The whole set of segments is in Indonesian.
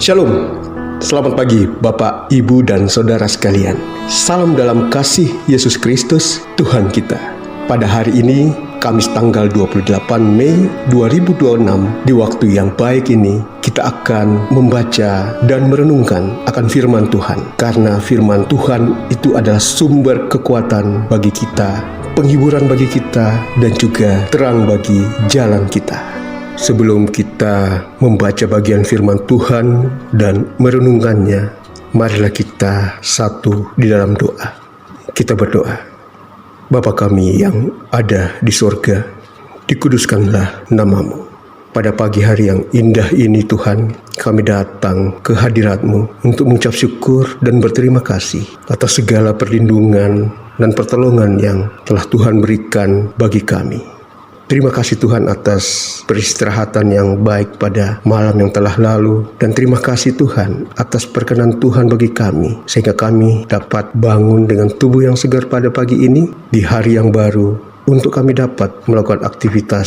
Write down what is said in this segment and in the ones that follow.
Shalom, selamat pagi Bapak, Ibu, dan Saudara sekalian. Salam dalam kasih Yesus Kristus, Tuhan kita. Pada hari ini, Kamis tanggal 28 Mei 2026, di waktu yang baik ini, kita akan membaca dan merenungkan akan firman Tuhan. Karena firman Tuhan itu adalah sumber kekuatan bagi kita, penghiburan bagi kita, dan juga terang bagi jalan kita. Sebelum kita membaca bagian firman Tuhan dan merenungkannya, marilah kita satu di dalam doa. Kita berdoa. Bapa kami yang ada di sorga, dikuduskanlah nama-Mu. Pada pagi hari yang indah ini Tuhan, kami datang ke hadirat-Mu untuk mengucap syukur dan berterima kasih atas segala perlindungan dan pertolongan yang telah Tuhan berikan bagi kami. Terima kasih Tuhan atas peristirahatan yang baik pada malam yang telah lalu. Dan terima kasih Tuhan atas perkenan Tuhan bagi kami, sehingga kami dapat bangun dengan tubuh yang segar pada pagi ini, di hari yang baru, untuk kami dapat melakukan aktivitas,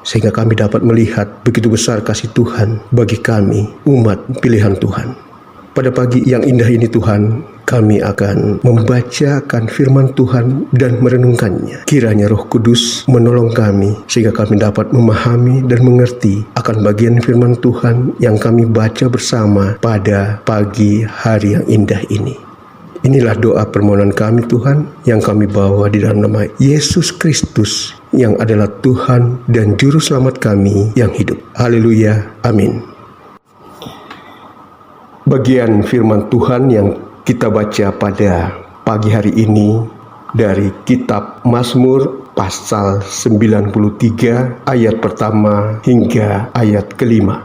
sehingga kami dapat melihat begitu besar kasih Tuhan bagi kami, umat pilihan Tuhan. Pada pagi yang indah ini Tuhan, kami akan membacakan firman Tuhan dan merenungkannya. Kiranya Roh Kudus menolong kami sehingga kami dapat memahami dan mengerti akan bagian firman Tuhan yang kami baca bersama pada pagi hari yang indah ini. Inilah doa permohonan kami Tuhan yang kami bawa di dalam nama Yesus Kristus yang adalah Tuhan dan Juru Selamat kami yang hidup. Haleluya, amin. Bagian firman Tuhan yang kita baca pada pagi hari ini dari kitab Mazmur pasal 93 ayat pertama hingga ayat kelima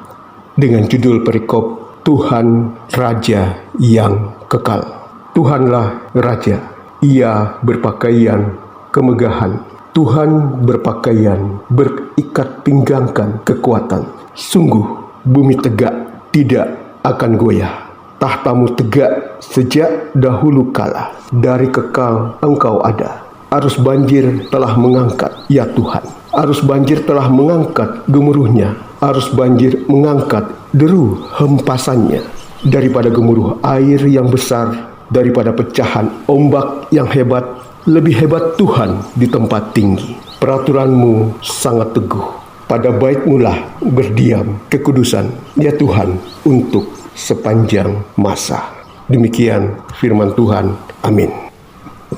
dengan judul perikop Tuhan Raja yang Kekal. Tuhanlah Raja, Ia berpakaian kemegahan. Tuhan berpakaian berikat pinggangkan kekuatan. Sungguh bumi tegak tidak akan goyah. Tahtamu tegak sejak dahulu kala. Dari kekal engkau ada. Arus banjir telah mengangkat, ya Tuhan. Arus banjir telah mengangkat gemuruhnya. Arus banjir mengangkat deru hempasannya. Daripada gemuruh air yang besar, daripada pecahan ombak yang hebat, lebih hebat Tuhan di tempat tinggi. Peraturanmu sangat teguh. Pada bait-Mu lah berdiam kekudusan, ya Tuhan, untuk sepanjang masa. Demikian firman Tuhan. Amin.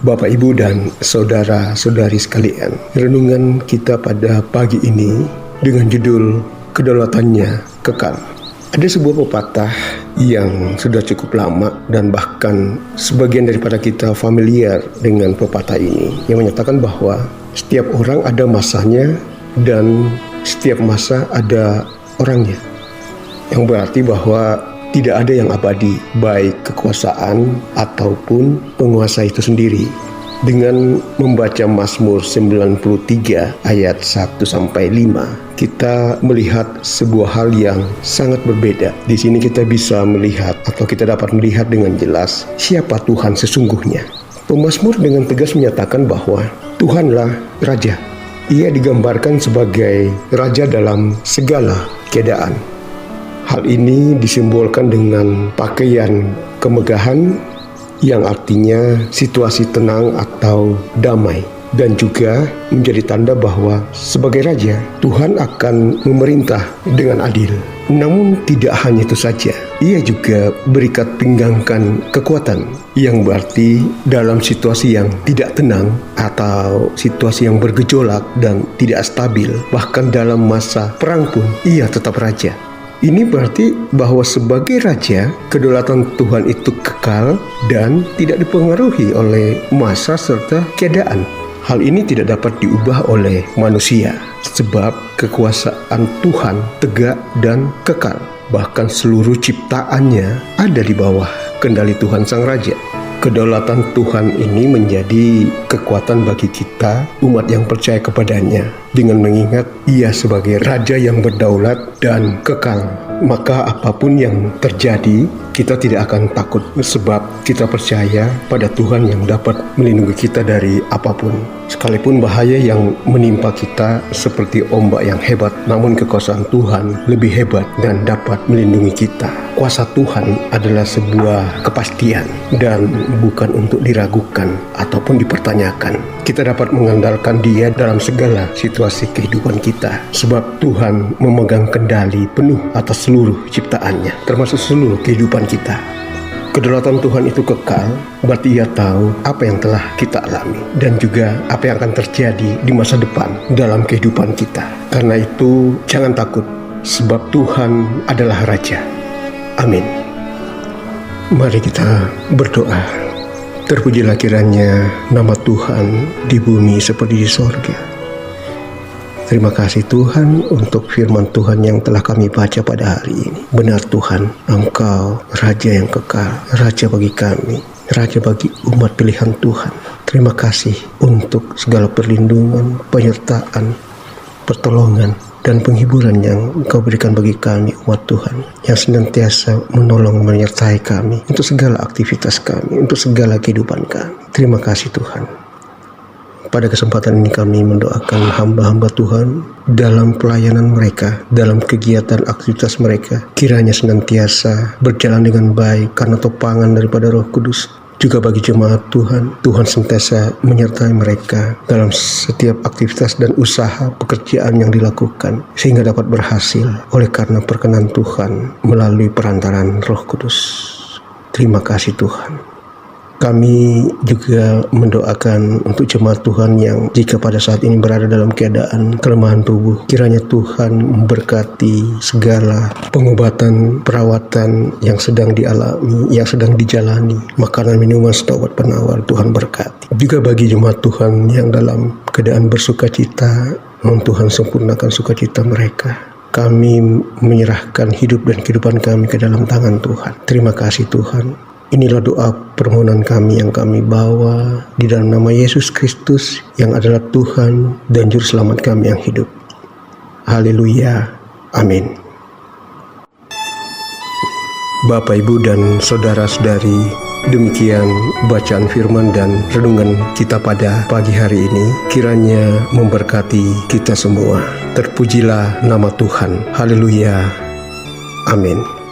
Bapak, Ibu, dan saudara-saudari sekalian, renungan kita pada pagi ini dengan judul Kedaulatannya Kekal. Ada sebuah pepatah yang sudah cukup lama dan bahkan sebagian daripada kita familiar dengan pepatah ini, yang menyatakan bahwa setiap orang ada masanya dan setiap masa ada orangnya. Yang berarti bahwa tidak ada yang abadi, baik kekuasaan ataupun penguasa itu sendiri. Dengan membaca Mazmur 93 ayat 1-5, kita melihat sebuah hal yang sangat berbeda. Di sini kita bisa melihat atau kita dapat melihat dengan jelas siapa Tuhan sesungguhnya. Pemazmur dengan tegas menyatakan bahwa Tuhanlah Raja. Ia digambarkan sebagai Raja dalam segala keadaan. Hal ini disimbolkan dengan pakaian kemegahan yang artinya situasi tenang atau damai, dan juga menjadi tanda bahwa sebagai Raja, Tuhan akan memerintah dengan adil. Namun tidak hanya itu saja, Ia juga berikat pinggangkan kekuatan, yang berarti dalam situasi yang tidak tenang atau situasi yang bergejolak dan tidak stabil, bahkan dalam masa perang pun Ia tetap Raja. Ini berarti bahwa sebagai Raja, kedaulatan Tuhan itu kekal dan tidak dipengaruhi oleh masa serta keadaan. Hal ini tidak dapat diubah oleh manusia, sebab kekuasaan Tuhan tegak dan kekal. Bahkan seluruh ciptaannya ada di bawah kendali Tuhan Sang Raja. Kedaulatan Tuhan ini menjadi kekuatan bagi kita, umat yang percaya kepadanya, dengan mengingat Ia sebagai Raja yang berdaulat dan kekal. Maka apapun yang terjadi, kita tidak akan takut sebab kita percaya pada Tuhan yang dapat melindungi kita dari apapun. Sekalipun bahaya yang menimpa kita seperti ombak yang hebat, namun kekuasaan Tuhan lebih hebat dan dapat melindungi kita. Kuasa Tuhan adalah sebuah kepastian dan bukan untuk diragukan ataupun dipertanyakan. Kita dapat mengandalkan Dia dalam segala situasi kehidupan kita, sebab Tuhan memegang kendali penuh atas seluruh ciptaannya, termasuk seluruh kehidupan kita. Kedaulatan Tuhan itu kekal, berarti Ia tahu apa yang telah kita alami dan juga apa yang akan terjadi di masa depan dalam kehidupan kita. Karena itu jangan takut, sebab Tuhan adalah Raja. Amin. Mari kita berdoa. Terpujilah kiranya nama Tuhan di bumi seperti di sorga. Terima kasih Tuhan untuk firman Tuhan yang telah kami baca pada hari ini. Benar Tuhan, Engkau Raja yang kekal, Raja bagi kami, Raja bagi umat pilihan Tuhan. Terima kasih untuk segala perlindungan, penyertaan, pertolongan, dan penghiburan yang Engkau berikan bagi kami umat Tuhan, yang senantiasa menolong menyertai kami untuk segala aktivitas kami, untuk segala kehidupan kami. Terima kasih Tuhan. Pada kesempatan ini kami mendoakan hamba-hamba Tuhan dalam pelayanan mereka, dalam kegiatan aktivitas mereka. Kiranya senantiasa berjalan dengan baik karena topangan daripada Roh Kudus. Juga bagi jemaat Tuhan, Tuhan senantiasa menyertai mereka dalam setiap aktivitas dan usaha pekerjaan yang dilakukan, sehingga dapat berhasil oleh karena perkenan Tuhan melalui perantaran Roh Kudus. Terima kasih Tuhan. Kami juga mendoakan untuk jemaat Tuhan yang jika pada saat ini berada dalam keadaan kelemahan tubuh, kiranya Tuhan memberkati segala pengobatan, perawatan yang sedang dialami, yang sedang dijalani, makanan, minuman, serta obat penawar, Tuhan berkati. Juga bagi jemaat Tuhan yang dalam keadaan bersukacita, Tuhan sempurnakan sukacita mereka. Kami menyerahkan hidup dan kehidupan kami ke dalam tangan Tuhan. Terima kasih Tuhan. Inilah doa permohonan kami yang kami bawa di dalam nama Yesus Kristus yang adalah Tuhan dan Juru Selamat kami yang hidup. Haleluya. Amin. Bapak, Ibu, dan saudara-saudari, demikian bacaan firman dan renungan kita pada pagi hari ini. Kiranya memberkati kita semua. Terpujilah nama Tuhan. Haleluya. Amin.